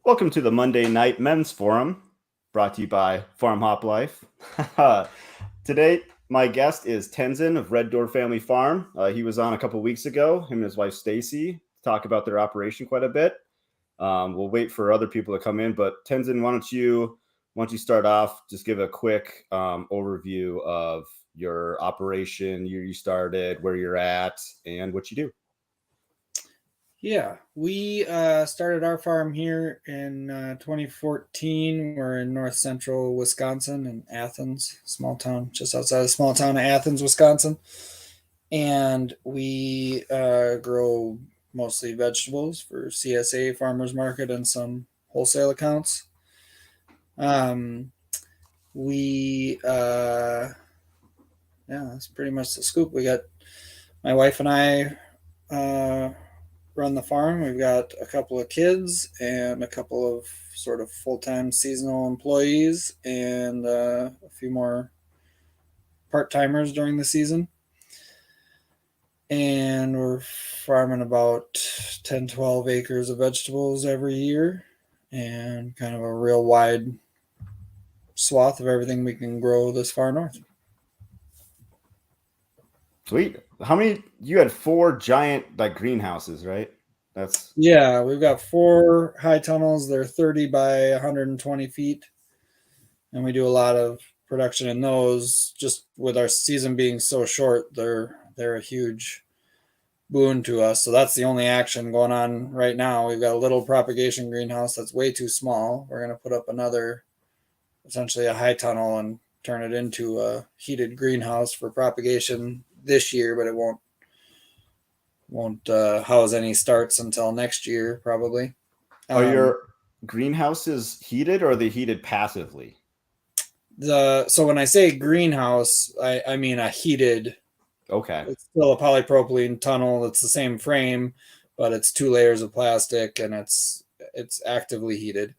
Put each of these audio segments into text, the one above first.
Welcome to the Monday Night Men's Forum, brought to you by FarmHopLife. Today, my guest is Tenzin of Red Door Family Farm. He was on a couple weeks ago, him and his wife Stacy, to talk about their operation quite a bit. We'll wait for other people to come in, but Tenzin, why don't you start off, just give a quick overview of your operation, year you started, where you're at, and what you do. Yeah, we started our farm here in 2014. We're in north central Wisconsin in Athens, small town just outside the small town of Athens, Wisconsin. And we grow mostly vegetables for CSA farmers market and some wholesale accounts. Um, yeah, that's pretty much the scoop. We got my wife and I uh, run the farm. We've got a couple of kids and a couple of sort of full time seasonal employees and a few more part timers during the season. And we're farming about 10, 12 acres of vegetables every year and kind of a real wide swath of everything we can grow this far north. Sweet. How many? You had four giant greenhouses, right? That's Yeah, we've got four high tunnels. They're 30 by 120 feet. And we do a lot of production in those. Just with our season being so short, they're a huge boon to us. So that's the only action going on right now. We've got a little propagation greenhouse that's way too small. We're going to put up another, essentially a high tunnel, and turn it into a heated greenhouse for propagation this year, but it won't house any starts until next year probably. Are Um, your greenhouses heated or are they heated passively? so when I say greenhouse, I mean a heated. Okay. It's still a polypropylene tunnel. It's the same frame, but it's two layers of plastic and it's actively heated.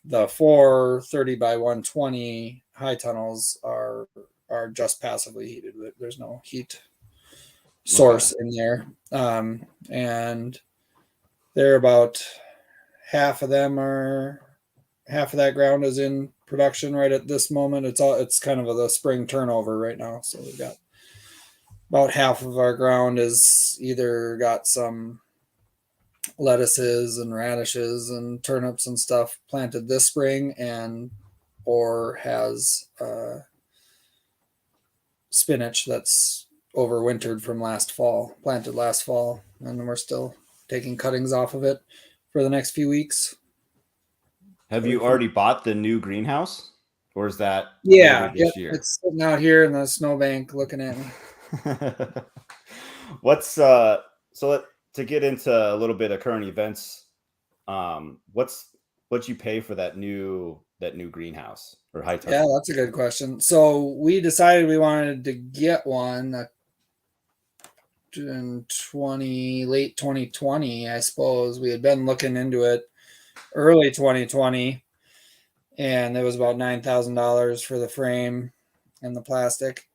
The four 30 by 120 high tunnels are just passively heated. There's no heat Okay. source in there, and they're about half of them are half of that ground is in production right at this moment. It's kind of the spring turnover right now, so we've got about half of our ground is either got some lettuces and radishes and turnips and stuff planted this spring, and or has spinach that's overwintered from last fall, planted last fall, and we're still taking cuttings off of it for the next few weeks Have till we you finish. already bought the new greenhouse or is that later Yeah, yep, this year? it's sitting out here in the snowbank looking at me. What's so let, to get into a little bit of current events, what you pay for that new greenhouse or high Yeah, tunnel? that's a good question. So we decided we wanted to get one in 20 late 2020. I suppose we had been looking into it early 2020, and it was about $9,000 for the frame and the plastic.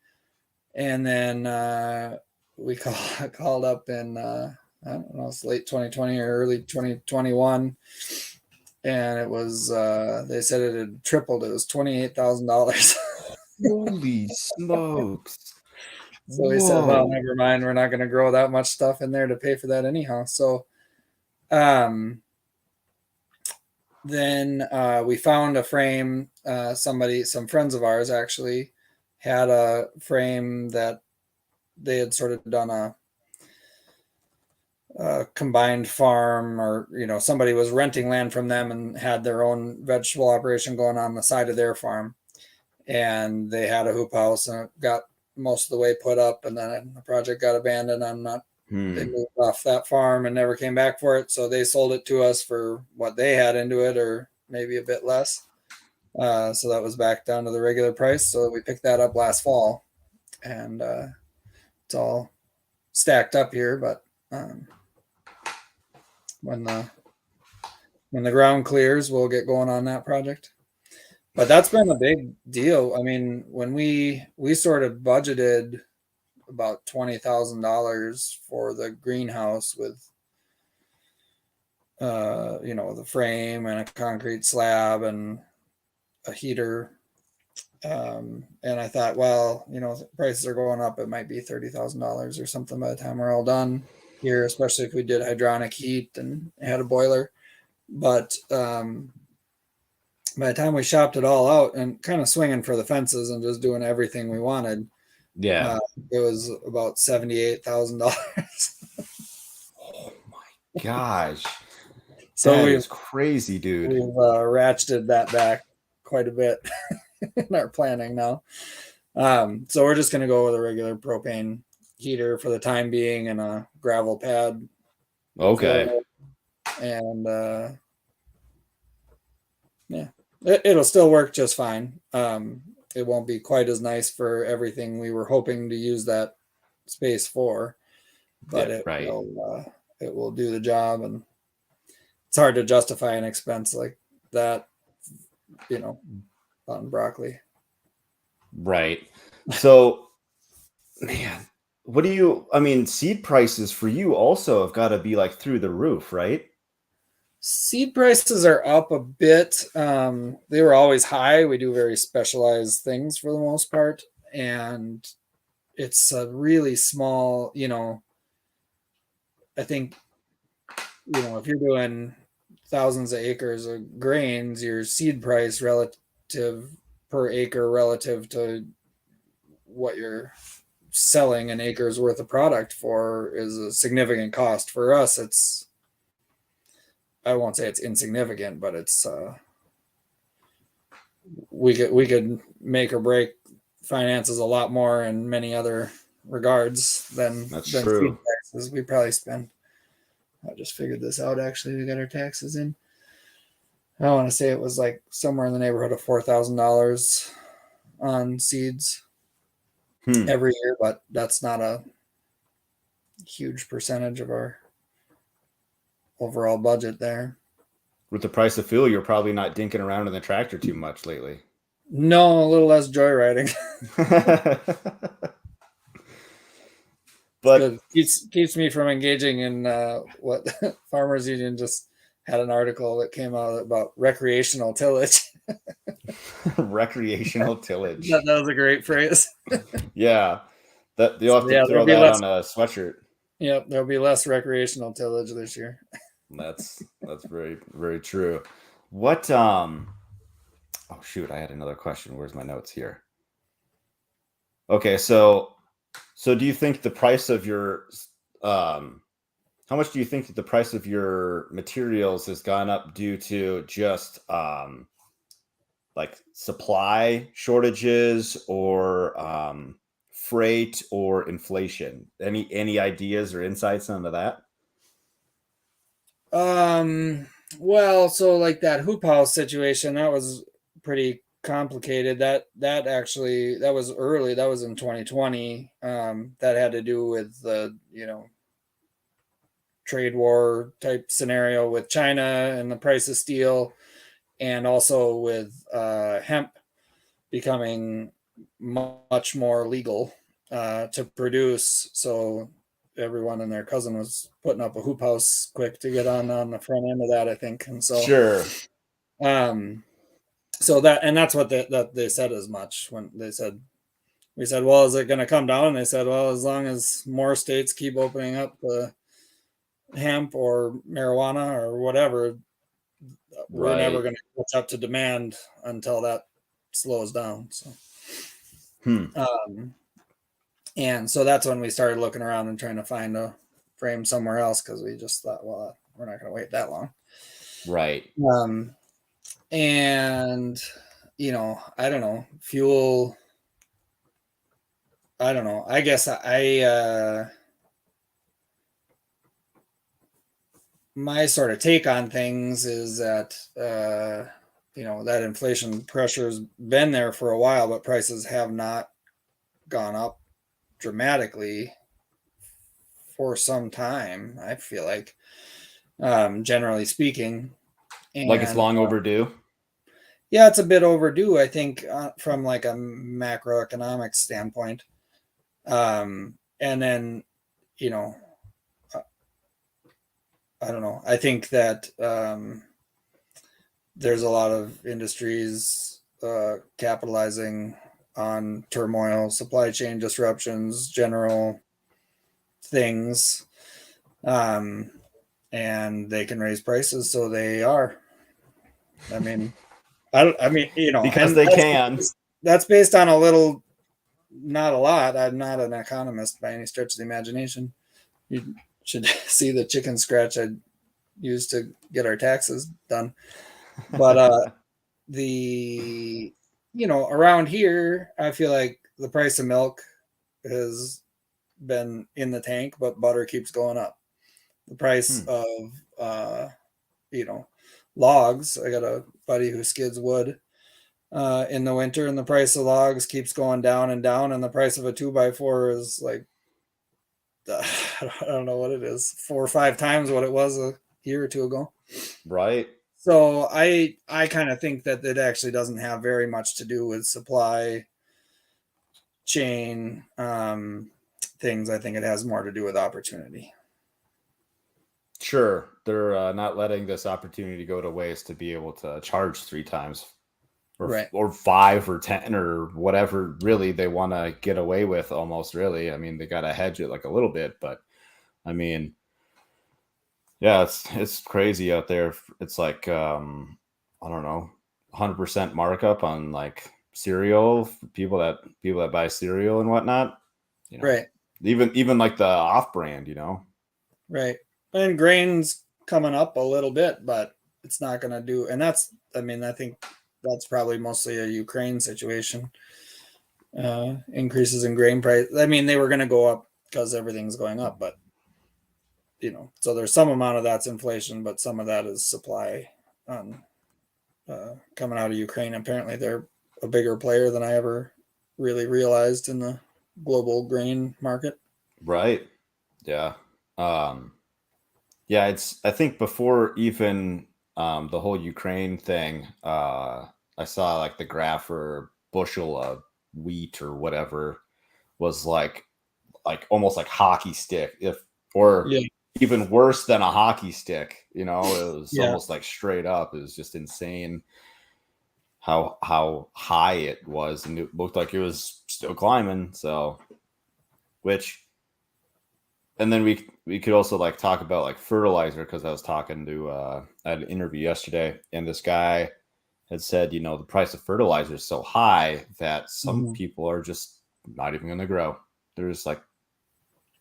And then we called up in I don't know, it's late 2020 or early 2021, and it was they said it had tripled. It was $28,000. Holy smokes. So we said, well, Whoa. never mind. We're not going to grow that much stuff in there to pay for that anyhow. So um, then we found a frame. Some friends of ours actually had a frame that they had sort of done a combined farm, or somebody was renting land from them and had their own vegetable operation going on the side of their farm, and they had a hoop house and it got most of the way put up, and then the project got abandoned. They Hmm. moved off that farm and never came back for it, so they sold it to us for what they had into it, or maybe a bit less. So that was back down to the regular price, so we picked that up last fall, and it's all stacked up here. But um, when the ground clears, we'll get going on that project. But that's been a big deal. I mean, when we sort of budgeted about $20,000 for the greenhouse with the frame and a concrete slab and a heater. And I thought, well, prices are going up. It might be $30,000 or something by the time we're all done here, especially if we did hydronic heat and had a boiler. But by the time we shopped it all out and kind of swinging for the fences and just doing everything we wanted, Yeah. it was about $78,000. Oh my gosh. So That is crazy, dude. we've ratcheted that back quite a bit in our planning now. So we're just going to go with a regular propane heater for the time being and a gravel pad. Okay. And yeah, it'll still work just fine. It won't be quite as nice for everything we were hoping to use that space for, but Yeah, right. it will do the job. And it's hard to justify an expense like that, on broccoli. Right. So, man, seed prices for you also have got to be like through the roof, right? Seed prices are up a bit. They were always high. We do very specialized things for the most part. And it's a really small, I think, if you're doing thousands of acres of grains, your seed price relative per acre relative to what you're selling an acre's worth of product for is a significant cost. For us, I won't say it's insignificant, but it's we could make or break finances a lot more in many other regards than true. seed taxes. We probably spend. I just figured this out. Actually, we got our taxes in. I want to say it was like somewhere in the neighborhood of $4,000 on seeds every year, but that's not a huge percentage of our overall budget there. With the price of fuel, you're probably not dinking around in the tractor too much lately. No, a little less joyriding. But keeps me from engaging in what Farmers Union just had an article that came out about recreational tillage. Recreational tillage. That was a great phrase. Yeah, that you'll have to throw that on a sweatshirt. Yep, there'll be less recreational tillage this year. That's very, very true. What oh shoot, I had another question. Where's my notes here? Okay, so do you think the price of your how much do you think that the price of your materials has gone up due to just like supply shortages or freight or inflation? Any ideas or insights into that? Well, so like that hoop house situation, that was pretty complicated. That was early. That was in 2020. That had to do with the trade war type scenario with China and the price of steel, and also with hemp becoming much more legal to produce. So everyone and their cousin was putting up a hoop house quick to get on the front end of that, I think. And so Sure. So that's what they said as much when we said, well, is it going to come down? And they said, well, as long as more states keep opening up the hemp or marijuana or whatever, we're never going to catch up to demand until that slows down. So, and so that's when we started looking around and trying to find a frame somewhere else, because we just thought, well, we're not going to wait that long. Right. And I don't know, fuel. I don't know. I guess my sort of take on things is that that inflation pressure's been there for a while, but prices have not gone up dramatically for some time, I feel like, generally speaking. And, like it's long overdue. Yeah, it's a bit overdue, I think, from like a macroeconomic standpoint. And then, I don't know. I think that there's a lot of industries capitalizing on turmoil, supply chain disruptions, general things, and they can raise prices, so they are. I mean, I mean, Because and they can. that's based on a little, not a lot. I'm not an economist by any stretch of the imagination. You should see the chicken scratch I used to get our taxes done. But the around here, I feel like the price of milk has been in the tank, but butter keeps going up. The price of uh, you know logs. I got a buddy who skids wood in the winter, and the price of logs keeps going down and down, and the price of a 2x4 is like I don't know what it is, 4 or 5 times what it was a year or two ago. Right. So I kind of think that it actually doesn't have very much to do with supply chain things. I think it has more to do with opportunity. Sure, they're not letting this opportunity go to waste to be able to charge 3 times or Right. or 5 or 10 or whatever really they want to get away with. Almost really, I mean, they got to hedge it like a little bit, but I mean, yeah, it's crazy out there. It's like I don't know, 100% markup on like cereal for people that buy cereal and whatnot. You know, Right. even like the off brand. Right. And grain's coming up a little bit, but it's not going to do. And I mean, I think that's probably mostly a Ukraine situation. Increases in grain price. I mean, they were going to go up because everything's going up, but so there's some amount of that's inflation, but some of that is supply coming out of Ukraine. Apparently, they're a bigger player than I ever really realized in the global grain market. Right. Yeah. Yeah, I think before even the whole Ukraine thing, I saw like the graph for bushel of wheat or whatever was like almost like hockey stick, if or Yeah. even worse than a hockey stick. It was Yeah. almost like straight up. It was just insane how high it was, and it looked like it was still climbing. So, which and then we could also like talk about like fertilizer, because I was talking to I had an interview yesterday, and this guy had said the price of fertilizer is so high that some Mhm. people are just not even going to grow. They're just like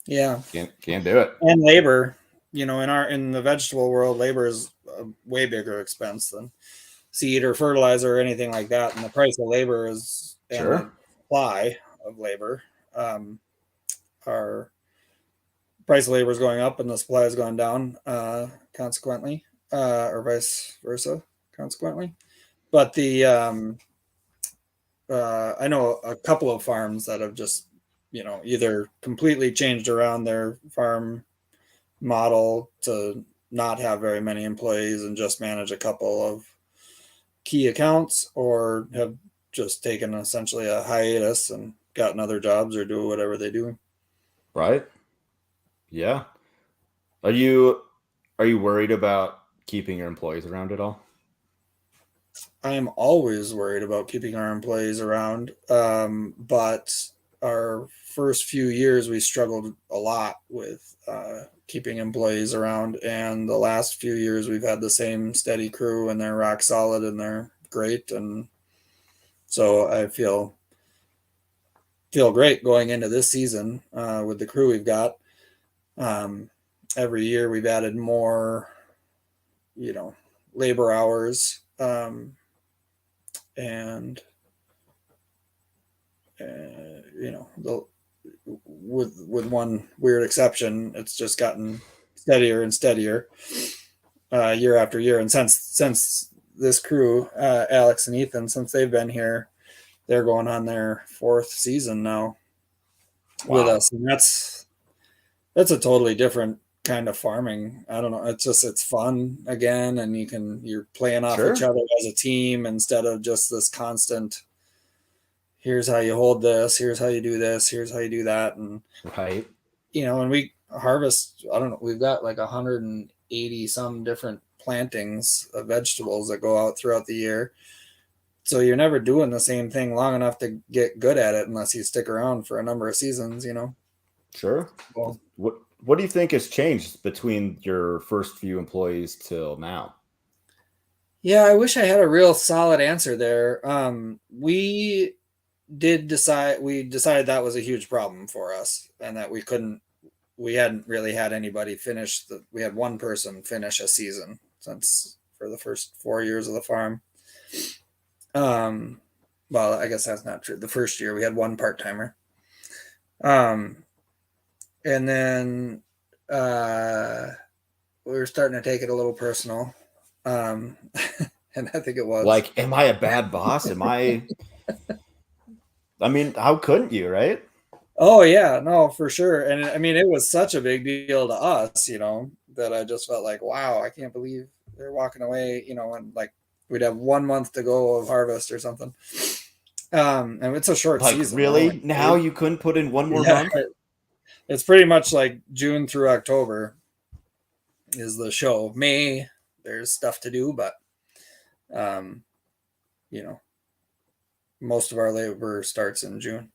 Yeah. can't do it. And labor, in the vegetable world, labor is a way bigger expense than seed or fertilizer or anything like that. And the price of labor is, and the Sure. supply of labor, are price of labor is going up and the supply is going down, consequently, or vice versa, consequently. But I know a couple of farms that have just, either completely changed around their farm model to not have very many employees and just manage a couple of key accounts, or have just taken essentially a hiatus and gotten other jobs or do whatever they do. Right. Yeah. Are you worried about keeping your employees around at all? I'm always worried about keeping our employees around, but our first few years we struggled a lot with keeping employees around, and the last few years we've had the same steady crew, and they're rock solid and they're great, and so I feel great going into this season with the crew we've got. Um, every year we've added more, labor hours, and with one weird exception, it's just gotten steadier and steadier year after year. And since this crew, Alex and Ethan, since they've been here, they're going on their 4th season now with Wow. us, and that's a totally different kind of farming. I don't know. It's fun again, and you're playing off each Sure. other as a team instead of just this constant. Here's how you hold this. Here's how you do this. Here's how you do that. And Right. when we harvest, I don't know, we've got like 180 80 some different plantings of vegetables that go out throughout the year. So you're never doing the same thing long enough to get good at it unless you stick around for a number of seasons, you know. Sure. Well, What do you think has changed between your first few employees till now? yeah, I wish I had a real solid answer there. We decided that was a huge problem for us and that we hadn't really had anybody finish we had one person finish a season since for the first 4 years of the farm. Um, well, I guess that's not true. The first year we had one part-timer. Um, and then we were starting to take it a little personal. And I think it was. Like, am I a bad boss? I mean, how couldn't you, right? Oh yeah, no, for sure. And I mean, it was such a big deal to us, you know, that I just felt like, wow, I can't believe they're walking away, you know, and like we'd have 1 month to go of harvest or something. And it's a short Like, season. We're really? only Now you couldn't put in one more yeah, month? it's pretty much like June through October is the show. May there's stuff to do, but um, you know, most of our labor starts in June.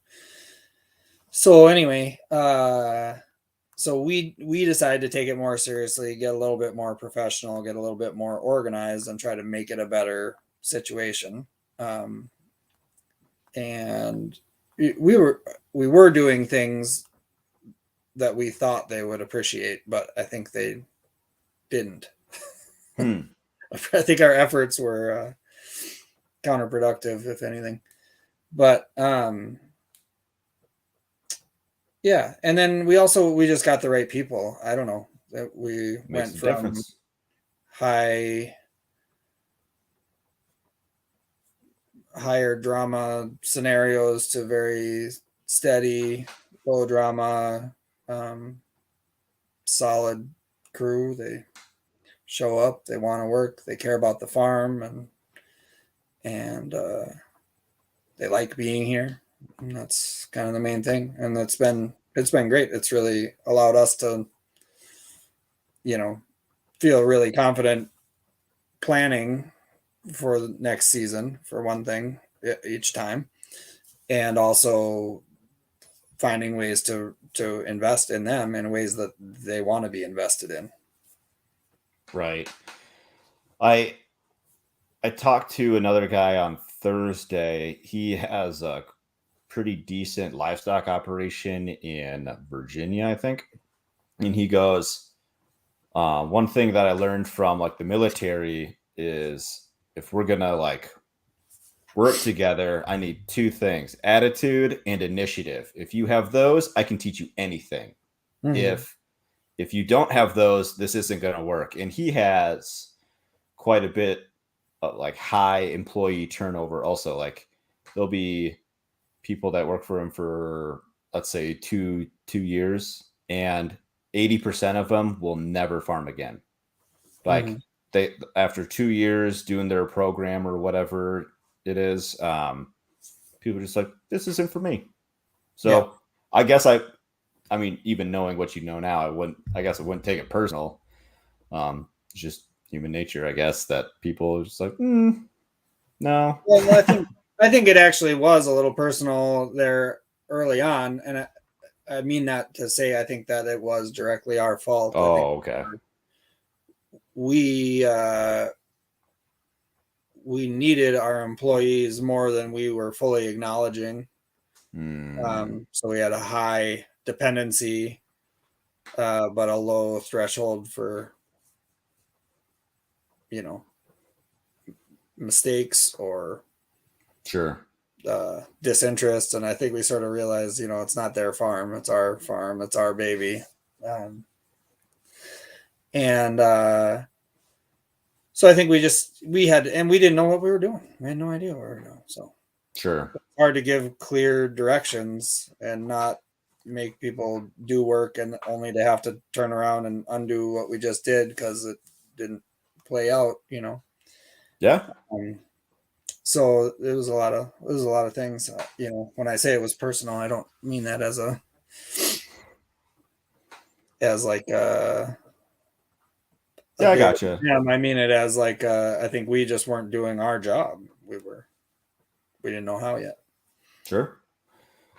So anyway, so we decided to take it more seriously, get a little bit more professional, get a little bit more organized, and try to make it a better situation. And we were doing things that we thought they would appreciate, but I think they didn't. Hmm. I think our efforts were counterproductive, if anything. But yeah, and then we just got the right people. I don't know that we Makes went a from difference. higher drama scenarios to very steady, low drama, um, solid crew. They show up, they want to work, they care about the farm, and they like being here. And that's kind of the main thing, and it's been great. It's really allowed us to, you know, feel really confident planning for the next season for one thing each time, and also finding ways to invest in them in ways that they want to be invested in. Right. I I talked to another guy on Thursday. He has a pretty decent livestock operation in Virginia, I think. And he goes, one thing that I learned from like the military is if we're gonna like work together, I need two things: attitude and initiative. If you have those, I can teach you anything. Mm-hmm. If you don't have those, this isn't gonna work. And he has quite a bit of like high employee turnover also. Like there'll be people that work for him for let's say two years, and 80% of them will never farm again. Mm-hmm. Like they after 2 years doing their program or whatever it is, people are just like, this isn't for me. Yeah. So I guess I mean, even knowing what you know now, I guess I wouldn't take it personal. It's just human nature, I guess, that people are just like, no. Well, I think it actually was a little personal there early on, and I mean that to say I think that it was directly our fault. I think Oh, okay. we we needed our employees more than we were fully acknowledging. So we had a high dependency, but a low threshold for, you know, mistakes or Sure. disinterest. And I think we sort of realized, you know, it's not their farm, it's our baby. And so I think we had, and we didn't know what we were doing. We had no idea what we were doing. So Sure. it's hard to give clear directions and not make people do work and only to have to turn around and undo what we just did because it didn't play out, you know. Yeah. So it was a lot of things. You know, when I say it was personal, I don't mean that as like a Yeah, I dig gotcha. at them. I mean it as like I think we just weren't doing our job. We didn't know how yet. Sure.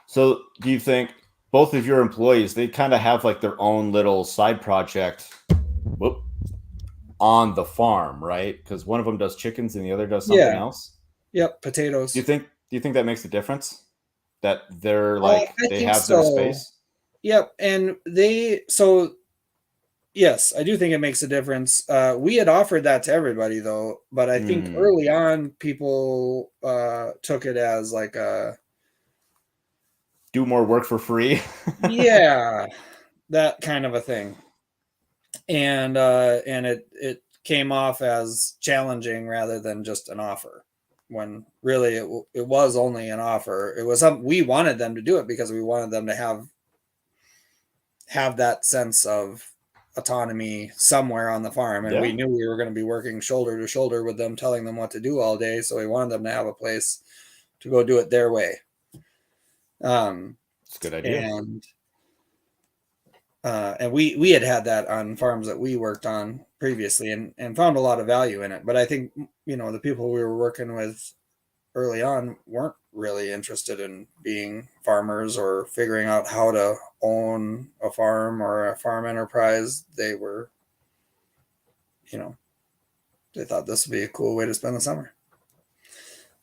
So, do you think both of your employees they kind of have like their own little side project, whoop, on the farm, right? Because one of them does chickens and the other does something Yeah. else. Yep. Do you Potatoes. think? Do you think that makes a difference? That they're like I they think have their so. space. Yep. And so yes, I do think it makes a difference. We had offered that to everybody though, but I think Hmm. early on people took it as like a Do more work for free. yeah, that kind of a thing. And it came off as challenging rather than just an offer. When really it was only an offer. It was something we wanted them to do it because we wanted them to have that sense of autonomy somewhere on the farm, and we Yeah, knew we were going to be working shoulder to shoulder with them telling them what to do all day, so we wanted them to have a place to go do it their way. um it's a good idea. and and we had that on farms that we worked on previously, and found a lot of value in it, but I think the people we were working with early on weren't really interested in being farmers or figuring out how to own a farm or a farm enterprise. They were, you know, they thought this would be a cool way to spend the summer.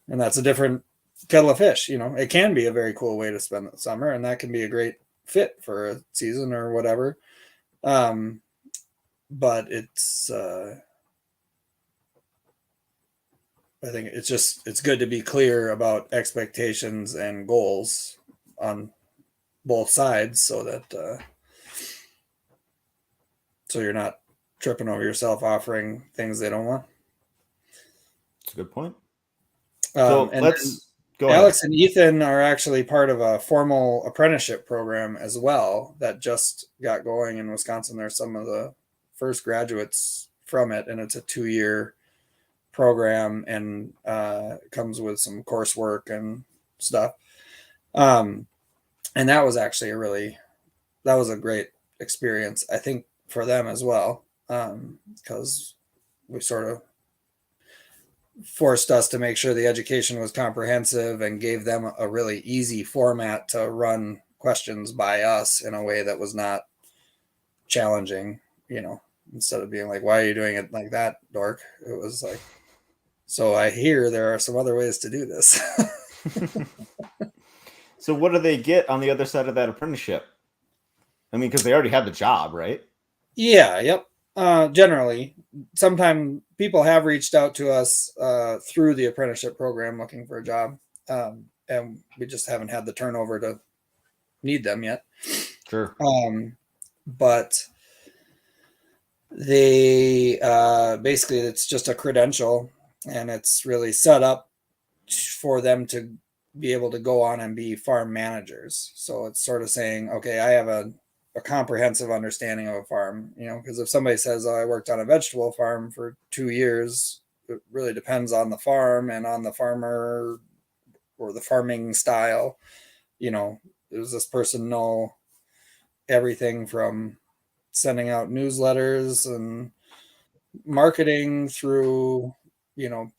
And that's a different kettle of fish. It can be a very cool way to spend the summer, and that can be a great fit for a season or whatever. Um, but I think it's good to be clear about expectations and goals on both sides, so that so you're not tripping over yourself offering things they don't want. It's a good point. So And then let's go ahead. Alex and Ethan are actually part of a formal apprenticeship program as well that just got going in Wisconsin. They're some of the first graduates from it, and it's a 2-year program, and comes with some coursework and stuff. Um, and that was actually that was a great experience, I think, for them as well, because we sort of forced us to make sure the education was comprehensive and gave them a really easy format to run questions by us in a way that was not challenging, instead of being like, why are you doing it like that, dork? It was like, so I hear there are some other ways to do this. So what do they get on the other side of that apprenticeship? I mean, because they already had the job, right? Yeah, yep. Generally, sometimes people have reached out to us through the apprenticeship program looking for a job, and we just haven't had the turnover to need them yet. Sure. But they basically, it's just a credential, and it's really set up for them to be able to go on and be farm managers. So it's sort of saying, okay, I have a comprehensive understanding of a farm, because if somebody says, oh, I worked on a vegetable farm for 2 years, it really depends on the farm and on the farmer or the farming style. Does this person know everything from sending out newsletters and marketing through,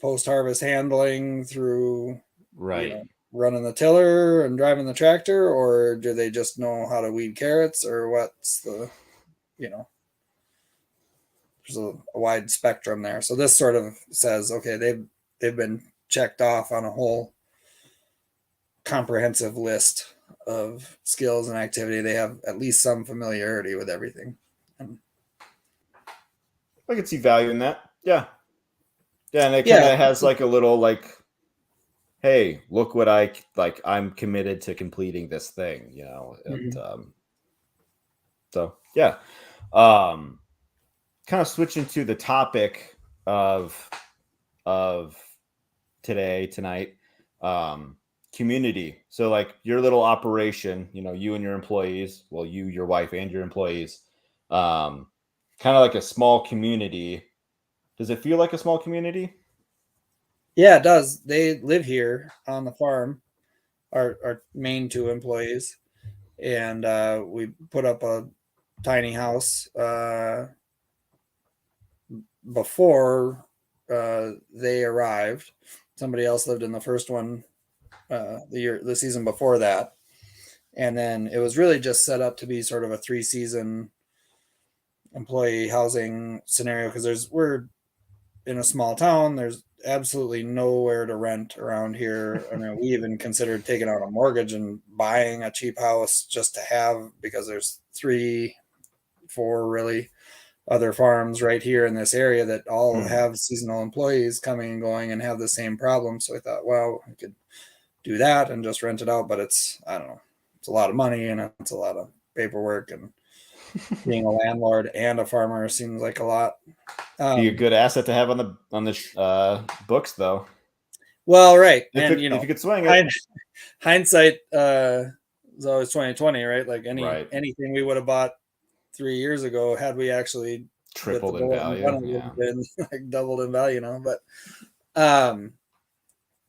post harvest handling through, Right. running the tiller and driving the tractor, or do they just know how to weed carrots, or what's the, you know, there's a wide spectrum there. So this sort of says, okay, they've been checked off on a whole comprehensive list of skills and activity. They have at least some familiarity with everything. And I could see value in that. Yeah. Yeah, and it kind yeah, of has like a little like, hey, look what I like. I'm committed to completing this thing, and mhm. so yeah. Um, Kind of switching to the topic of of tonight, um, community. So like your little operation, you and your employees, well, you, your wife, and your employees, kind of like a small community. Does it feel like a small community? Yeah, it does. They live here on the farm, our main two employees, and we put up a tiny house before they arrived. Somebody else lived in the first one the season before that. And then it was really just set up to be sort of a 3-season employee housing scenario, because we're in a small town. There's absolutely nowhere to rent around here. I mean, we even considered taking out a mortgage and buying a cheap house just to have, because there's 3-4 really other farms right here in this area that all have seasonal employees coming and going and have the same problem. So I thought, well, we could do that and just rent it out, but I don't know, it's a lot of money and it's a lot of paperwork, and being a landlord and a farmer seems like a lot. Be a good asset to have on the books, though. Well, right, if you could swing it. Hindsight is always 2020, right? Like anything we would have bought 3 years ago, had we actually tripled in value, yeah, been like doubled in value now.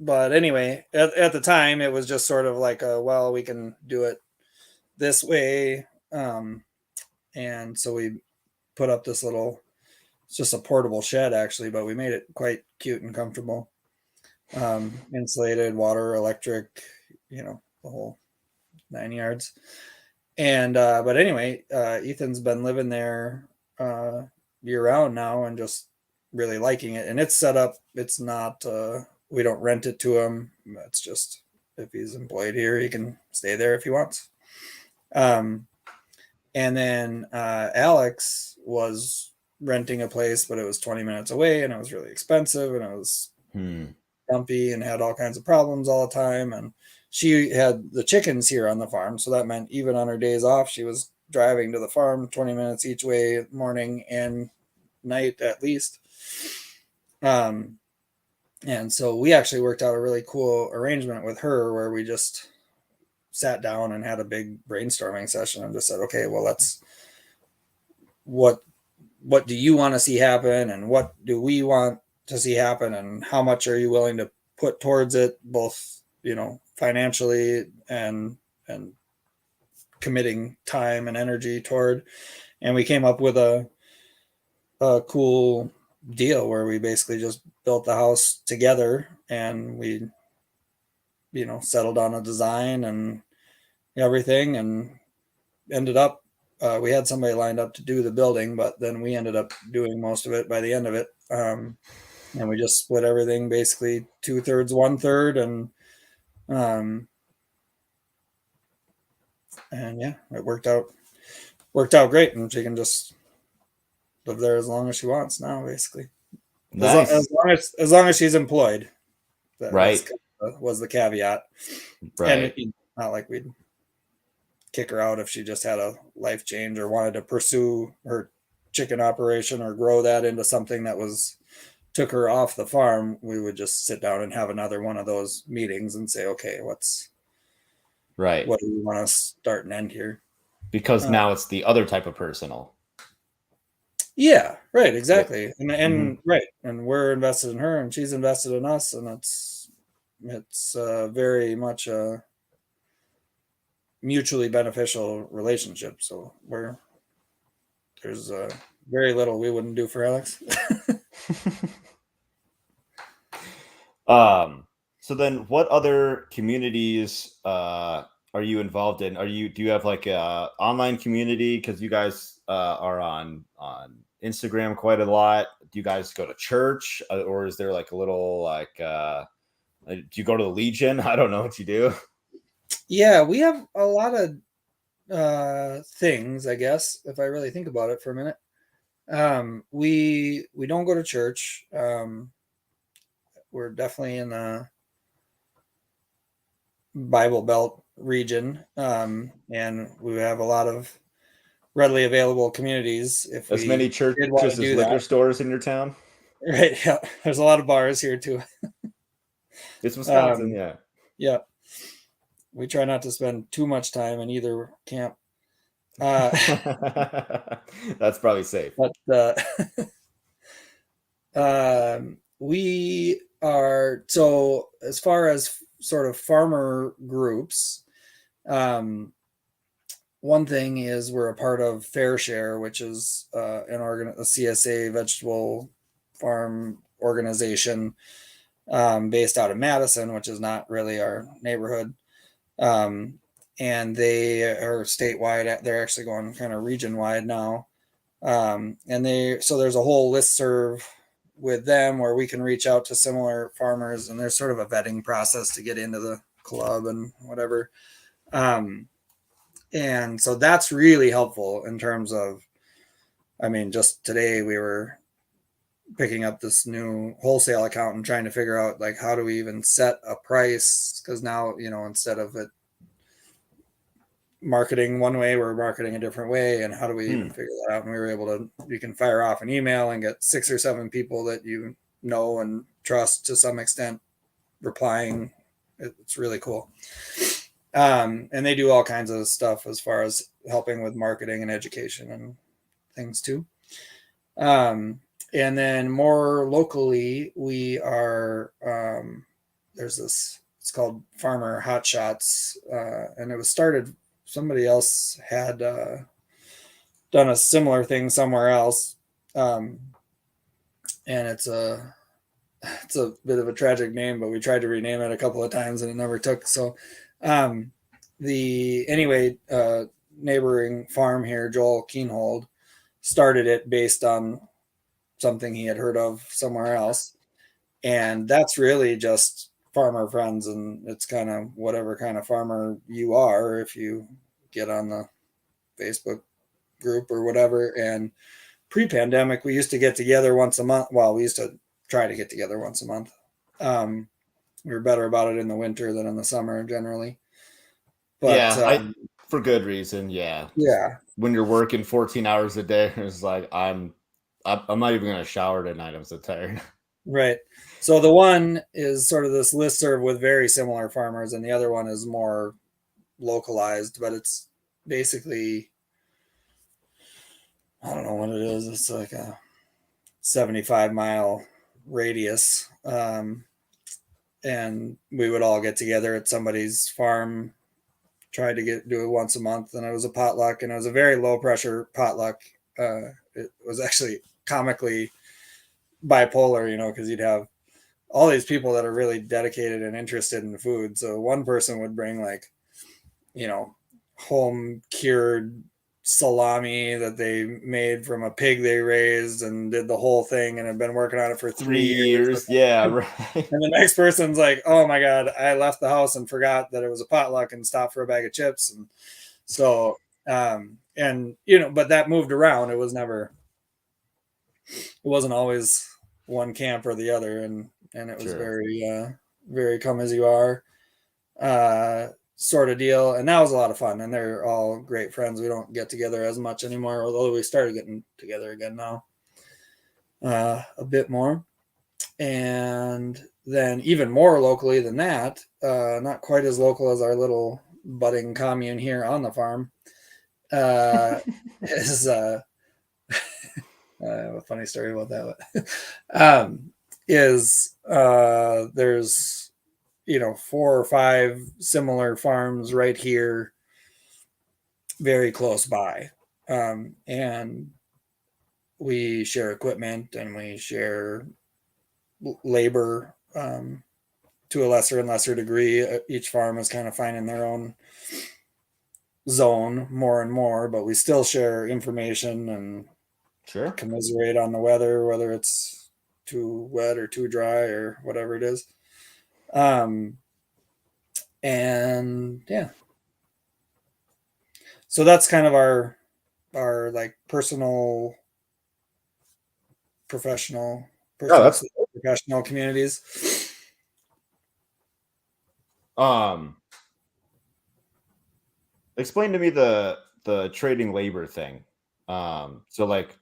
But anyway, at the time, it was just sort of like, well, we can do it this way. And so we put up this little, it's just a portable shed actually, but we made it quite cute and comfortable. Insulated, water, electric, the whole 9 yards. And, but anyway, Ethan's been living there year round now and just really liking it. And it's set up, it's not, we don't rent it to him. It's just, if he's employed here, he can stay there if he wants. And then Alex was renting a place, but it was 20 minutes away and it was really expensive and it was dumpy and had all kinds of problems all the time. And she had the chickens here on the farm. So that meant even on her days off, she was driving to the farm 20 minutes each way, morning and night at least. And so we actually worked out a really cool arrangement with her where we just sat down and had a big brainstorming session and just said, okay, well, what do you want to see happen? And what do we want to see happen? And how much are you willing to put towards it, both, financially and committing time and energy toward. And we came up with a cool deal where we basically just built the house together, and we settled on a design and everything, and ended up we had somebody lined up to do the building, but then we ended up doing most of it by the end of it, and we just split everything basically 2/3 1/3, and yeah, it worked out great, and she can just live there as long as she wants now, basically. Nice. As long as she's employed. Right. Was the caveat. Right. And not like we'd kick her out if she just had a life change or wanted to pursue her chicken operation or grow that into something that took her off the farm. We would just sit down and have another one of those meetings and say, okay, what do we want to start and end here? Because now it's the other type of personal. Yeah, right, exactly. And right, and we're invested in her and she's invested in us, and it's very much a mutually beneficial relationship. So there's very little we wouldn't do for Alex. So then what other communities are you involved in? Do you have like a online community? Because you guys are on Instagram quite a lot. Do you guys go to church, or is there like a little like do you go to the Legion? I don't know what you do. Yeah, we have a lot of things, I guess, if I really think about it for a minute. We don't go to church. We're definitely in the Bible Belt region, and we have a lot of readily available communities. If as many churches as liquor stores in your town, right? Yeah, there's a lot of bars here too. It's Wisconsin, yeah. Yeah, we try not to spend too much time in either camp. That's probably safe. But we are, so as far as sort of farmer groups, one thing is we're a part of Fair Share, which is a CSA vegetable farm organization based out of Madison, which is not really our neighborhood. And they are statewide. They're actually going kind of region wide now. So there's a whole listserv with them where we can reach out to similar farmers, and there's sort of a vetting process to get into the club and whatever. And so that's really helpful in terms of, I mean, just today we were picking up this new wholesale account and trying to figure out like how do we even set a price, because now, you know, instead of it marketing one way, we're marketing a different way, and how do we even figure that out? And we were able to, you can fire off an email and get 6 or 7 people that you know and trust to some extent replying. It's really cool. And they do all kinds of stuff as far as helping with marketing and education and things too. And then more locally, we are, there's this, it's called Farmer Hot Shots, and it was started, somebody else had done a similar thing somewhere else. And it's a bit of a tragic name, but we tried to rename it a couple of times and it never took. So neighboring farm here, Joel Keenhold, started it based on something he had heard of somewhere else. And that's really just farmer friends, and it's kind of whatever kind of farmer you are if you get on the Facebook group or whatever. And pre-pandemic, we used to get together once a month. Well, we used to try to get together once a month. We were better about it in the winter than in the summer generally. But yeah, for good reason. Yeah. Yeah. When you're working 14 hours a day, it's like I'm not even gonna shower tonight. I'm so tired. Right. So the one is sort of this listserv with very similar farmers, and the other one is more localized, but it's basically, I don't know what it is. It's like a 75-mile radius. And we would all get together at somebody's farm, tried to do it once a month, and it was a potluck, and it was a very low pressure potluck. It was actually comically bipolar, you know, because you'd have all these people that are really dedicated and interested in food. So one person would bring like, you know, home cured salami that they made from a pig they raised and did the whole thing and had been working on it for 3 years. Yeah, right. And the next person's like, oh my God, I left the house and forgot that it was a potluck and stopped for a bag of chips. And so, and you know, but that moved around. It wasn't always one camp or the other. And it was very, very come as you are, sort of deal. And that was a lot of fun. And they're all great friends. We don't get together as much anymore, although we started getting together again now, a bit more. And then even more locally than that, not quite as local as our little budding commune here on the farm, is I have a funny story about that. There's, you know, 4 or 5 similar farms right here, very close by, and we share equipment and we share labor, to a lesser and lesser degree. Each farm is kind of finding their own zone more and more, but we still share information and commiserate on the weather, whether it's too wet or too dry or whatever it is. And yeah, so that's kind of our like personal, professional communities. Explain to me the trading labor thing. So like,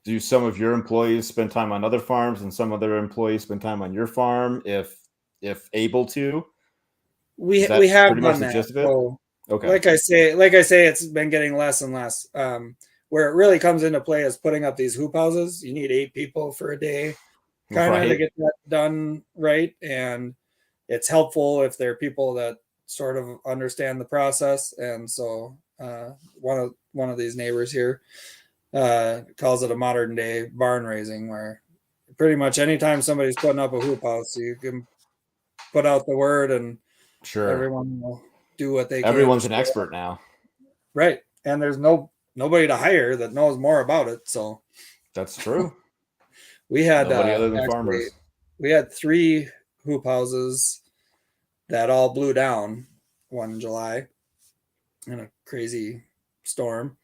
do some of your employees spend time on other farms and some other employees spend time on your farm if able to? We have done that. So, okay. Like I say, it's been getting less and less. Where it really comes into play is putting up these hoop houses. You need 8 people for a day, kind of to get that done right. And it's helpful if there are people that sort of understand the process. And so one of these neighbors here calls it a modern day barn raising, where pretty much anytime somebody's putting up a hoop house, you can put out the word and Sure. everyone will do what they can. Everyone's an expert now. Right. And there's nobody to hire that knows more about it. So That's true. we had Nobody other than actually farmers. we had 3 hoop houses that all blew down one July in a crazy storm.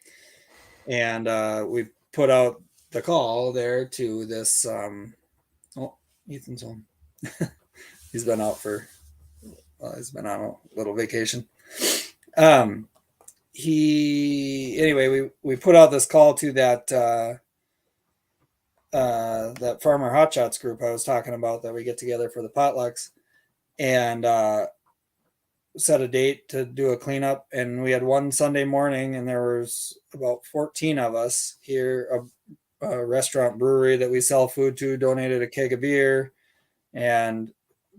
And we put out the call there to this Ethan's home. He's been out he's been on a little vacation. We put out this call to that that Farmer Hotshots group I was talking about that we get together for the potlucks, and set a date to do a cleanup. And we had one Sunday morning, and there was about 14 of us here. A restaurant brewery that we sell food to donated a keg of beer, and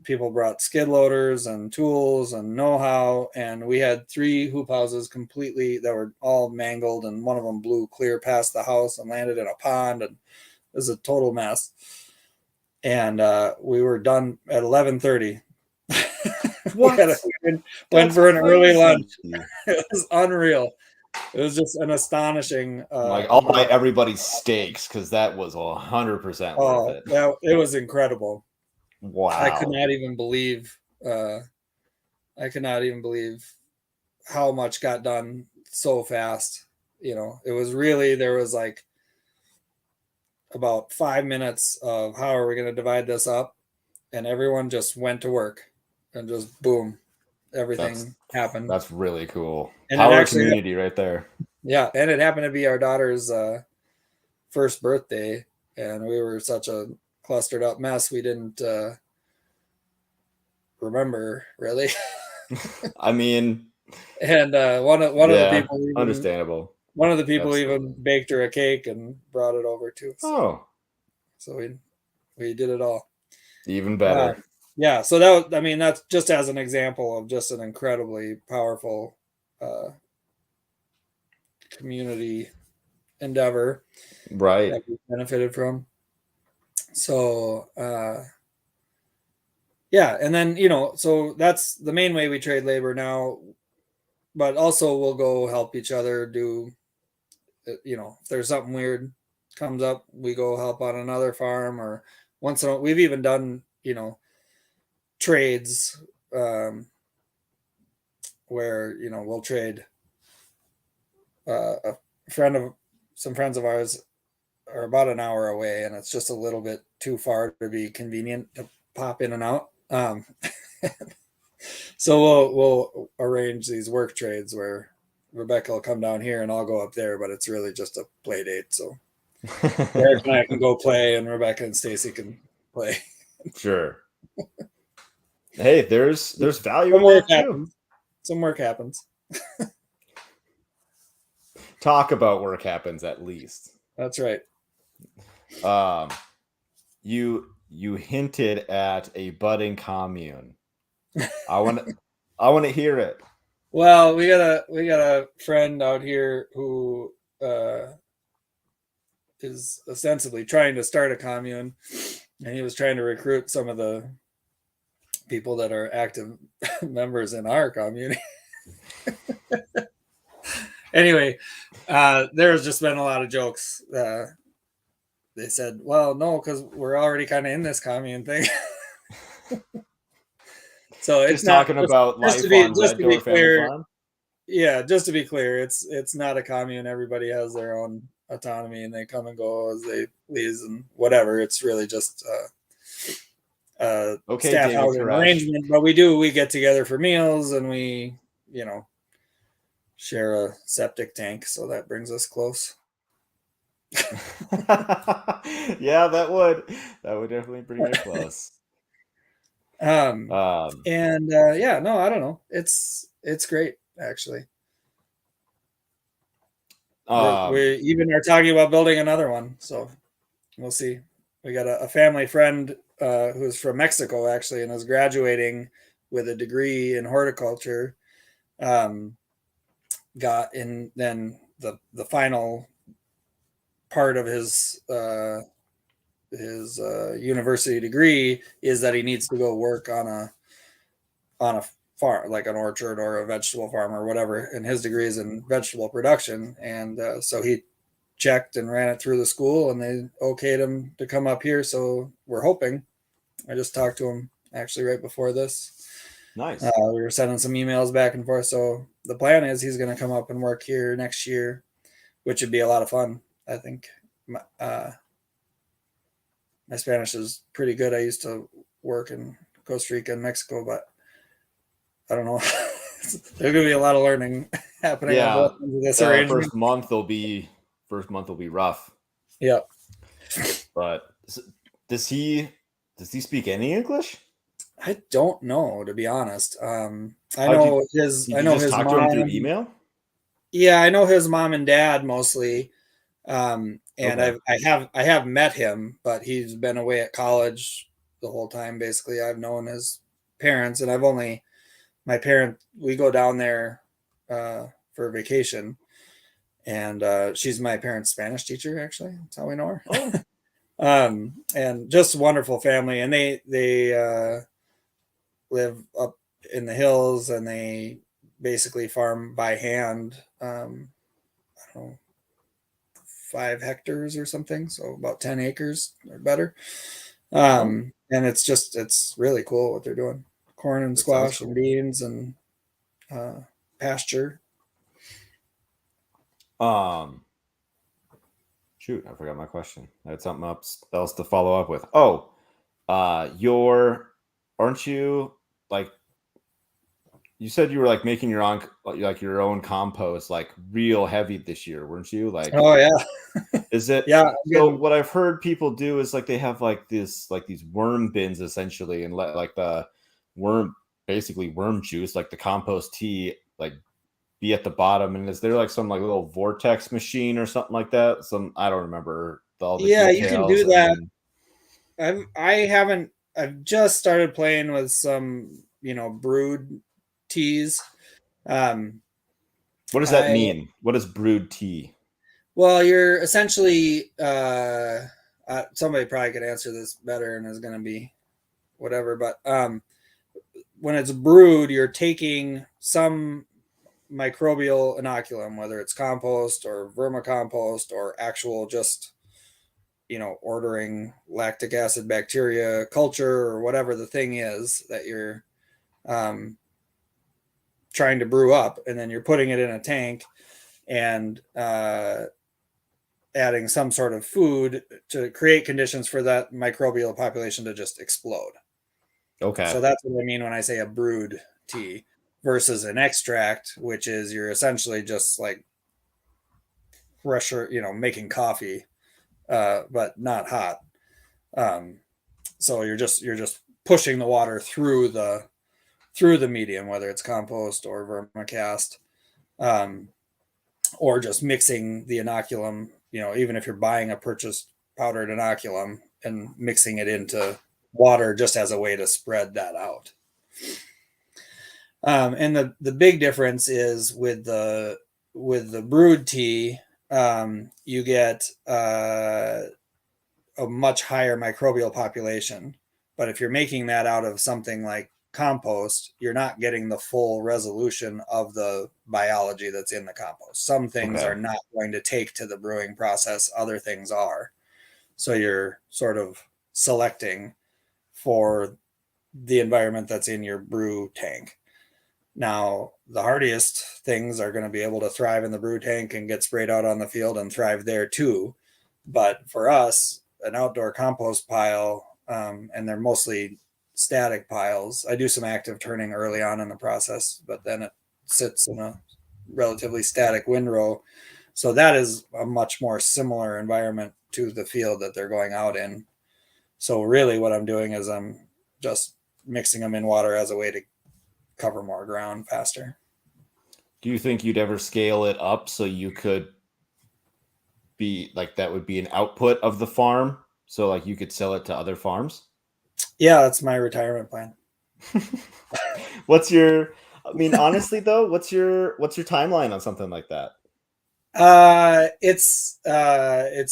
people brought skid loaders and tools and know-how, and we had 3 hoop houses completely that were all mangled, and one of them blew clear past the house and landed in a pond, and it was a total mess. And we were done at 11:30. What? went for an early lunch. It was unreal. It was just an astonishing. I'll buy everybody steaks because that was 100% worth it. Yeah, it was incredible. Wow! I could not even believe. I could not even believe how much got done so fast. It was really, there was like about 5 minutes of how are we going to divide this up, and everyone just went to work, and just boom, everything happened. That's really cool. And Power community right there. Yeah, and it happened to be our daughter's first birthday, and we were such a clustered up mess we didn't remember really. I mean, and one of the people understandable. One of the people even baked her a cake and brought it over to us. Oh, so we did it all. Even better. Yeah, so that's just as an example of just an incredibly powerful community endeavor, right, that we benefited from. So yeah, and then so that's the main way we trade labor now, but also we'll go help each other do, if there's something weird comes up, we go help on another farm, or once in a while we've even done trades where we'll trade. Some friends of ours are about an hour away, and it's just a little bit too far to be convenient to pop in and out. So we'll arrange these work trades where Rebecca will come down here and I'll go up there, but it's really just a play date. So Eric and I can go play, and Rebecca and Stacy can play. Sure. Hey, there's value in that too. Some work happens. Talk about work happens, at least. That's right. You hinted at a budding commune. I want to hear it. Well, we got a friend out here who is ostensibly trying to start a commune, and he was trying to recruit some of the people that are active members in our commune. Anyway, there's just been a lot of jokes. They said, well, no, because we're already kind of in this commune thing. So it's just talking about life on Red Door Family Farm. Yeah, just to be clear, it's not a commune. Everybody has their own autonomy, and they come and go as they please and whatever. It's really just staff housing arrangement. But we get together for meals, and we share a septic tank, so that brings us close. Yeah, that would definitely bring you close. Yeah, no, I don't know. It's great, actually. We even are talking about building another one, so we'll see. We got a family friend who's from Mexico, actually, and is graduating with a degree in horticulture. Got in then the final part of his university degree is that he needs to go work on a farm, like an orchard or a vegetable farm or whatever. And his degree is in vegetable production, and so he checked and ran it through the school, and they okayed him to come up here. So we're hoping. I just talked to him actually right before this. Nice. We were sending some emails back and forth. So the plan is he's going to come up and work here next year, which would be a lot of fun. I think my Spanish is pretty good. I used to work in Costa Rica and Mexico, but I don't know. There's going to be a lot of learning happening. Yeah, on both ends of this arrangement. first month will be rough. Yeah. But does he speak any English? I don't know, to be honest. I Did know you his just talk to him through mom. email? Yeah, I know his mom and dad mostly. And Okay. I have met him, but he's been away at college the whole time. Basically, I've known his parents, and we go down there for vacation, and she's my parents' Spanish teacher. Actually, that's how we know her. Oh. And just a wonderful family, and they live up in the hills, and they basically farm by hand. I don't know, 5 hectares or something, so about 10 acres or better. And it's really cool what they're doing. Corn and squash and beans and pasture. Shoot, I forgot my question. I had something else to follow up with. Aren't you like, you said you were like making your own compost like real heavy this year, weren't you? Like, oh yeah. is it? Yeah. So what I've heard people do is like they have like these worm bins essentially, and let like the worm juice, like the compost tea, like be at the bottom. And is there like some like little vortex machine or something like that? I don't remember all the details. You can do that. I've just started playing with some, brewed teas. What does that mean? What is brewed tea? Well, you're essentially somebody probably could answer this better and is going to be whatever, but when it's brewed, you're taking some microbial inoculum, whether it's compost or vermicompost or actual just ordering lactic acid bacteria culture or whatever the thing is that you're trying to brew up, and then you're putting it in a tank and adding some sort of food to create conditions for that microbial population to just explode. Okay. So that's what I mean when I say a brewed tea versus an extract, which is you're essentially just like pressure, making coffee, but not hot. So you're just pushing the water through the medium, whether it's compost or vermicast, or just mixing the inoculum, even if you're buying a purchased powdered inoculum and mixing it into water just as a way to spread that out. And the big difference is with the brewed tea, you get a much higher microbial population. But if you're making that out of something like compost, you're not getting the full resolution of the biology that's in the compost. Some things are not going to take to the brewing process, other things are. So you're sort of selecting for the environment that's in your brew tank. Now, the hardiest things are going to be able to thrive in the brew tank and get sprayed out on the field and thrive there too. But for us, an outdoor compost pile, and they're mostly static piles. I do some active turning early on in the process, but then it sits in a relatively static windrow. So that is a much more similar environment to the field that they're going out in. So really what I'm doing is I'm just mixing them in water as a way to cover more ground faster. Do you think you'd ever scale it up so you could be like, that would be an output of the farm, so like you could sell it to other farms? Yeah, that's my retirement plan. Honestly though, what's your timeline on something like that? It's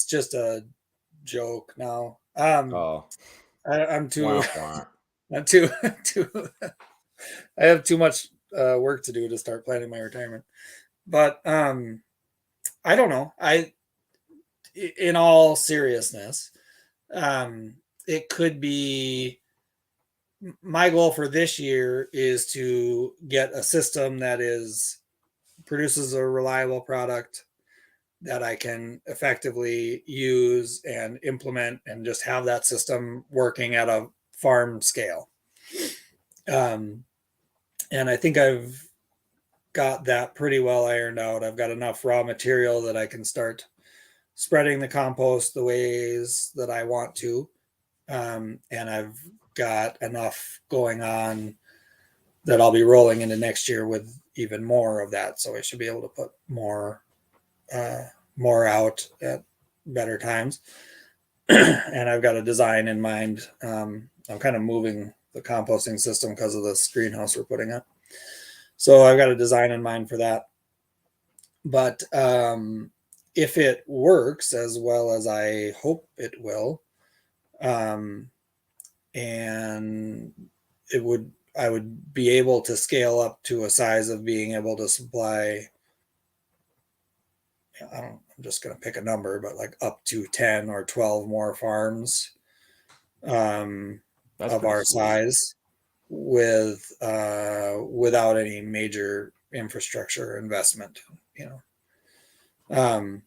just a joke now. Oh, I'm too, wah, wah. I'm too, too. I have too much work to do to start planning my retirement. But I don't know. In all seriousness, um, it could be my goal for this year is to get a system that is produces a reliable product that I can effectively use and implement and just have that system working at a farm scale. Um, and I think I've got that pretty well ironed out. I've got enough raw material that I can start spreading the compost the ways that I want to. And I've got enough going on that I'll be rolling into next year with even more of that. So I should be able to put uh, more out at better times. And I've got a design in mind. I'm kind of moving the composting system because of this greenhouse we're putting up. So I've got a design in mind for that. But if it works as well as I hope it will, um, and I would be able to scale up to a size of being able to supply, I'm just going to pick a number, but like up to 10 or 12 more farms um, That's of pretty our sweet. size with without any major infrastructure investment, you know. Um,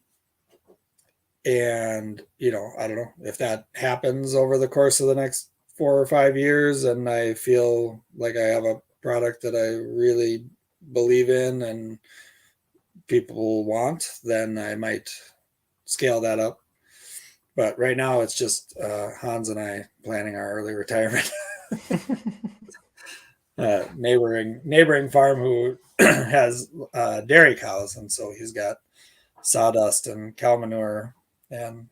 and I don't know if that happens over the course of the next 4 or 5 years, and I feel like I have a product that I really believe in and people want, then I might scale that up. But right now, it's just Hans and I planning our early retirement. Neighboring farm who has dairy cows, and so he's got sawdust and cow manure and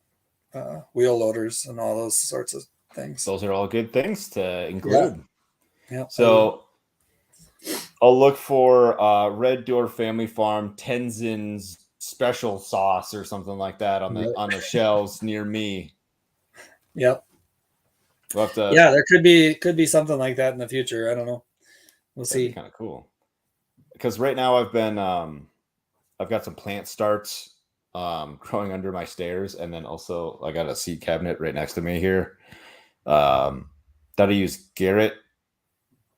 wheel loaders and all those sorts of things. Those are all good things to Yeah, include. yeah, I would. So I'll look for Red Door Family Farm Tenzin's special sauce or something like that on the Right. on the shelves near me. Yep. We'll have to. Yeah, there could be something like that in the future. I don't know. We'll That'd be see. kind of cool. Because right now I've got some plant starts growing under my stairs, and then also I got a seed cabinet right next to me here. Um, that I use Garrett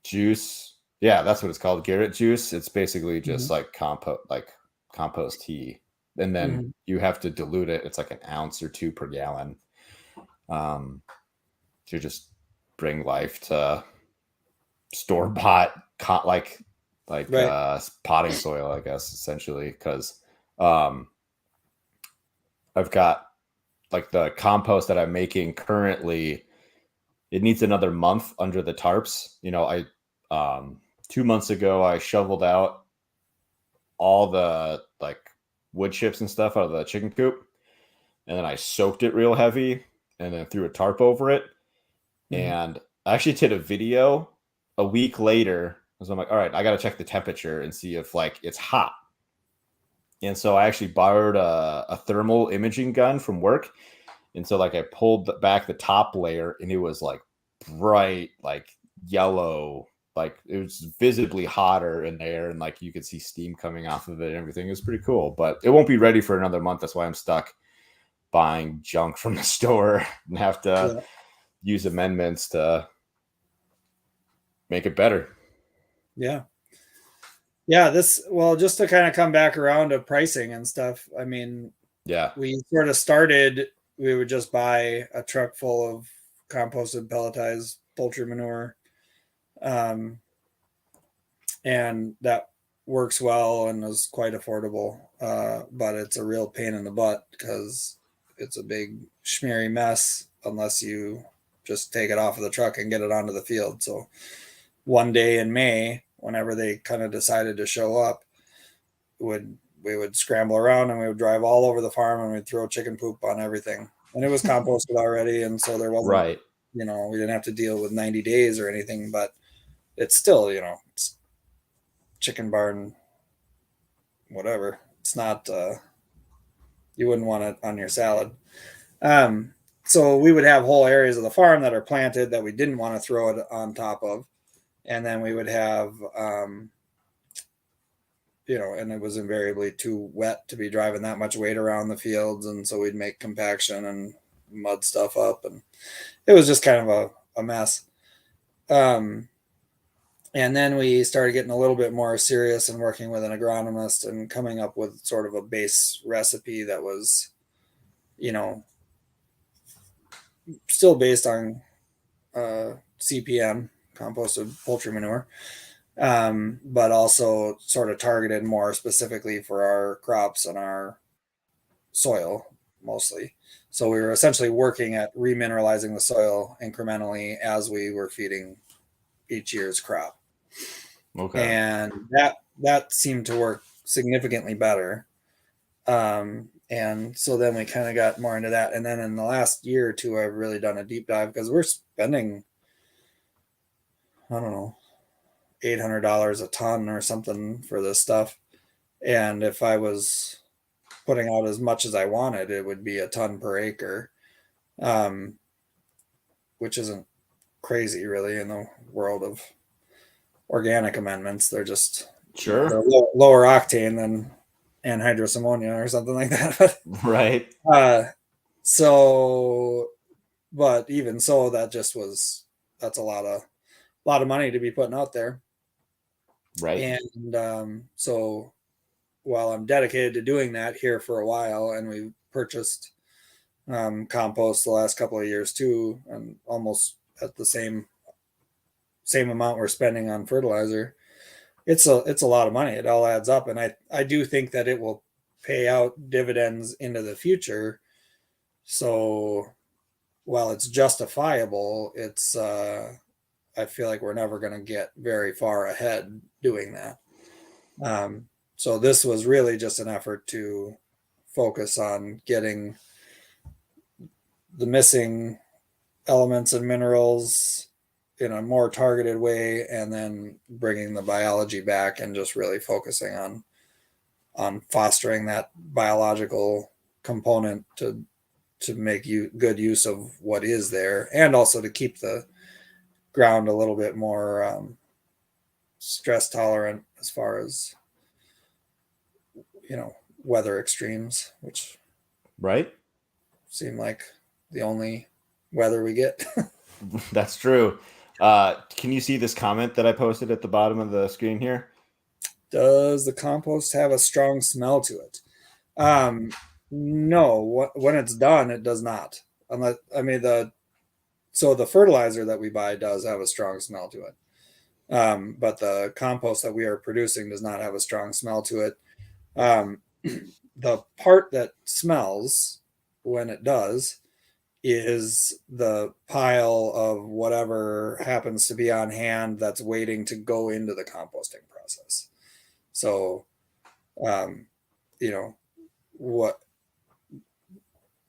juice. Yeah, that's what it's called, Garrett juice. It's basically just Hmm. like compost tea, and then Hmm. you have to dilute it. It's like an ounce or two per gallon um, to just bring life to store bought Right. potting soil, I guess, essentially, because um, I've got like the compost that I'm making currently. It needs another month under the tarps. I 2 months ago I shoveled out all the like wood chips and stuff out of the chicken coop, and then I soaked it real heavy, and then threw a tarp over it. Hmm. And I actually did a video a week later because I'm like, all right, I got to check the temperature and see if like it's hot. And so I actually borrowed a thermal imaging gun from work. And so like I pulled back the top layer, and it was like bright, like yellow, like it was visibly hotter in there, and like you could see steam coming off of it and everything. It was pretty cool, but it won't be ready for another month. That's why I'm stuck buying junk from the store and have to Yeah. use amendments to make it better. Yeah. Yeah. Well, just to kind of come back around to pricing and stuff. I mean, Yeah. we sort of started, we would just buy a truck full of composted pelletized poultry manure. Um, and that works well and is quite affordable. But it's a real pain in the butt because it's a big schmeary mess unless you just take it off of the truck and get it onto the field. So one day in May, whenever they kind of decided to show up, we would scramble around and we would drive all over the farm and we'd throw chicken poop on everything. And it was composted already, and so there wasn't, Right. we didn't have to deal with 90 days or anything, but it's still, it's chicken barn, whatever. It's not, you wouldn't want it on your salad. Um, so we would have whole areas of the farm that are planted that we didn't want to throw it on top of. And then we would have, and it was invariably too wet to be driving that much weight around the fields. And so we'd make compaction and mud stuff up. And it was just kind of a mess. And then we started getting a little bit more serious and working with an agronomist and coming up with sort of a base recipe that was, still based on CPM, composted poultry manure, but also sort of targeted more specifically for our crops and our soil mostly. So we were essentially working at remineralizing the soil incrementally as we were feeding each year's crop. Okay. And that seemed to work significantly better. And so then we kind of got more into that. And then in the last year or two, I've really done a deep dive because we're spending, I don't know, $800 a ton or something for this stuff. And if I was putting out as much as I wanted, it would be a ton per acre, which isn't crazy really in the world of organic amendments. They're just Sure. they're lower octane than anhydrous ammonia or something like that. Right. So, but even so, that's a lot of money to be putting out there. Right. And so while I'm dedicated to doing that here for a while, and we purchased compost the last couple of years too, and almost at the same amount we're spending on fertilizer, it's a lot of money. It all adds up, and I do think that it will pay out dividends into the future. So while it's justifiable, it's I feel like we're never going to get very far ahead doing that. So this was really just an effort to focus on getting the missing elements and minerals in a more targeted way, and then bringing the biology back and just really focusing on fostering that biological component to make good use of what is there, and also to keep the ground a little bit more stress tolerant as far as weather extremes, which Right. seem like the only weather we get. That's true. Can you see this comment that I posted at the bottom of the screen here? Does the compost have a strong smell to it? No. When it's done, it does not. Unless, I mean, the fertilizer that we buy does have a strong smell to it. But the compost that we are producing does not have a strong smell to it. The part that smells when it does is the pile of whatever happens to be on hand that's waiting to go into the composting process. So, what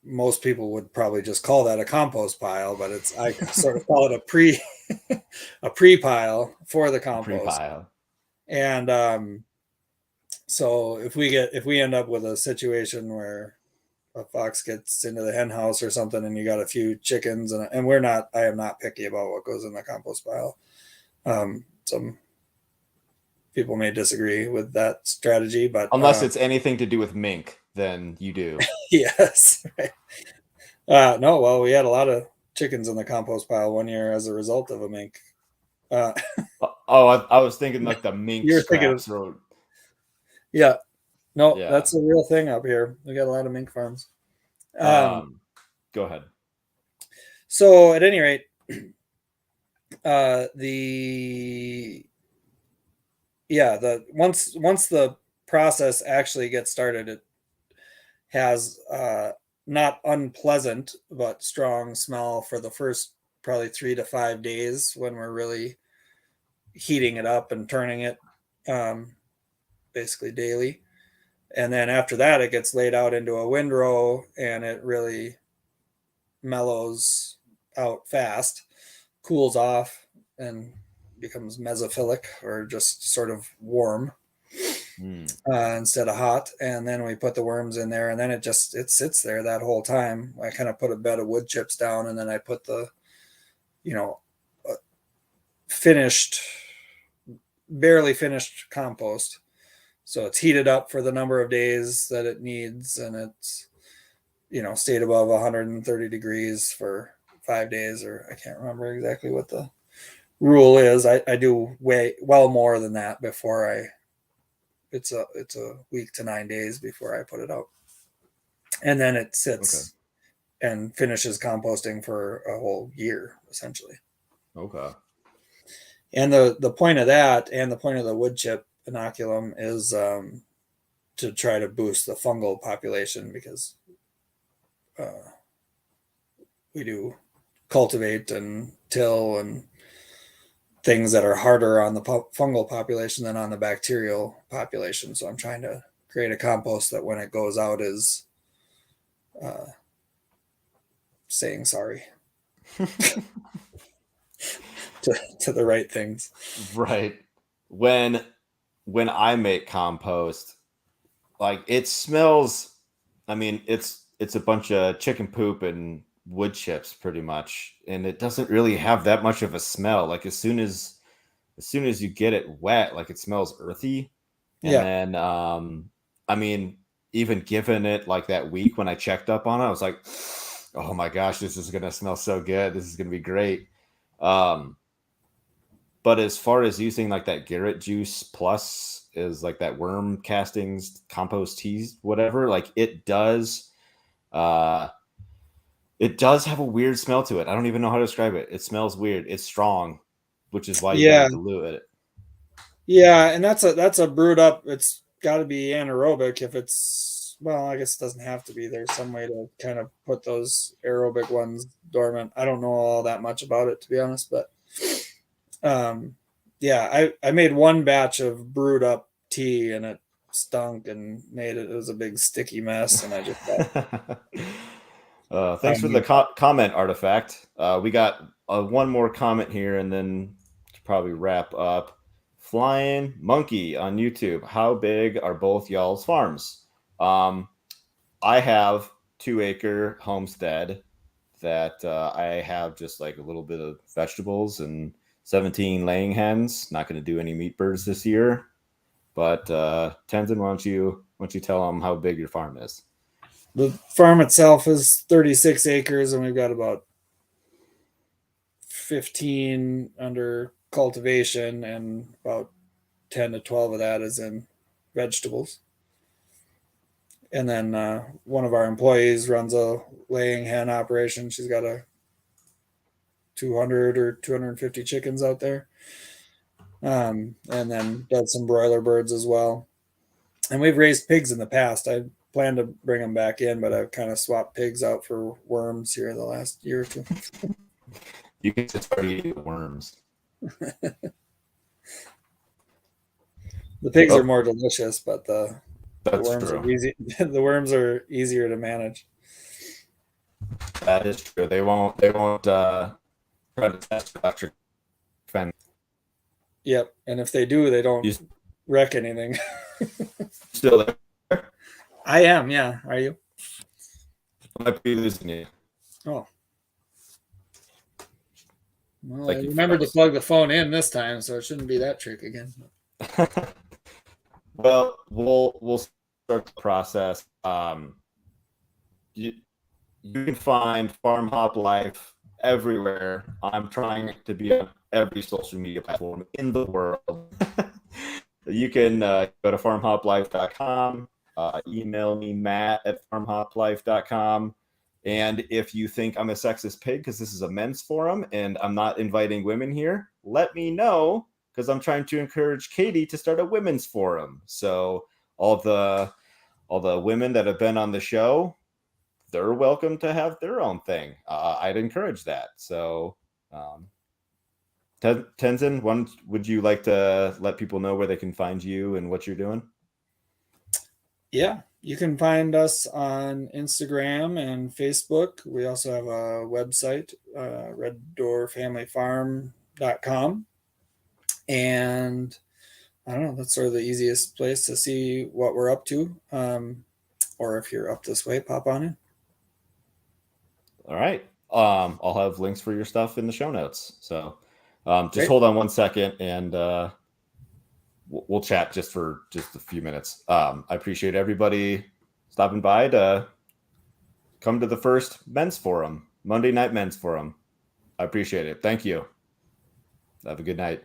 most people would probably just call that a compost pile, but I sort of call it a pre pile for the compost. Pre-pile. And so if we end up with a situation where a fox gets into the hen house or something, and you got a few chickens, and I am not picky about what goes in the compost pile. Some people may disagree with that strategy, but unless it's anything to do with mink, then you do. Yes. Right. No, well, we had a lot of chickens in the compost pile one year as a result of a mink. I was thinking like the mink scraps road. Yeah. No, yeah. That's a real thing up here. We got a lot of mink farms. Go ahead. So at any rate, once the process actually gets started, it has not unpleasant but strong smell for the first probably 3 to 5 days when we're really heating it up and turning it basically daily. And then after that, it gets laid out into a windrow, and it really mellows out fast, cools off, and becomes mesophilic, or just sort of warm. instead of hot, and then we put the worms in there, and then it sits there that whole time. I kind of put a bed of wood chips down, and then I put the finished, barely finished compost, so it's heated up for the number of days that it needs, and it's stayed above 130 degrees for 5 days, or I can't remember exactly what the rule is. I do way well more than that before it's a week to 9 days before I put it out, and then it sits and finishes composting for a whole year essentially. Okay. And the point of that, and the point of the wood chip inoculum, is to try to boost the fungal population, because we do cultivate and till and things that are harder on the fungal population than on the bacterial population. So I'm trying to create a compost that when it goes out is saying sorry to the right things. Right. When I make compost, like, it smells, I mean, it's a bunch of chicken poop and wood chips pretty much, and it doesn't really have that much of a smell. Like, as soon as you get it wet, like, it smells earthy. And then I mean, even given it like that week when I checked up on it, I was like, oh my gosh, this is gonna smell so good, this is gonna be great. But as far as using like that Garrett juice plus is like that worm castings, compost teas, whatever, like it does have a weird smell to it. I don't even know how to describe it. It smells weird. It's strong, which is why you gotta dilute it. Yeah, and that's a brewed up. It's got to be anaerobic if it's, well, I guess it doesn't have to be. There's some way to kind of put those aerobic ones dormant. I don't know all that much about it, to be honest, but yeah, I made one batch of brewed up tea, and it stunk and it was a big sticky mess, and I just thanks for the comment, Artifact. We got one more comment here, and then to probably wrap up. Flying Monkey on YouTube. How big are both y'all's farms? I have 2-acre homestead that I have just like a little bit of vegetables and 17 laying hens. Not going to do any meat birds this year. But Tenzin, why don't you tell them how big your farm is? The farm itself is 36 acres, and we've got about 15 under cultivation, and about 10 to 12 of that is in vegetables. And then one of our employees runs a laying hen operation. She's got a 200 or 250 chickens out there, and then does some broiler birds as well. And we've raised pigs in the past. I plan to bring them back in, but I've kind of swapped pigs out for worms here the last year or two. You can just start eating worms. The pigs are more delicious, but the worms true. are easy. The worms are easier to manage. That is true. They won't try to test electric fence. Yep, and if they do, they don't wreck anything. Still there? I am, yeah. Are you? I might be losing you. Oh. Well, I remembered to plug the phone in this time, so it shouldn't be that trick again. Well, we'll start the process. You can find FarmHopLife everywhere. I'm trying to be on every social media platform in the world. You can go to FarmHopLife.com, email me, Matt@FarmHopLife.com. And if you think I'm a sexist pig because this is a men's forum and I'm not inviting women here, let me know, because I'm trying to encourage Katie to start a women's forum. So all the women that have been on the show, they're welcome to have their own thing. I'd encourage that. So, Tenzin, would you like to let people know where they can find you and what you're doing? Yeah, you can find us on Instagram and Facebook. We also have a website, reddoorfamilyfarm.com. And I don't know. That's sort of the easiest place to see what we're up to. Or if you're up this way, pop on in. All right. I'll have links for your stuff in the show notes. So just Great. hold on one second and we'll chat just for just a few minutes. I appreciate everybody stopping by to come to the first men's forum, Monday night men's forum. I appreciate it. Thank you. Have a good night.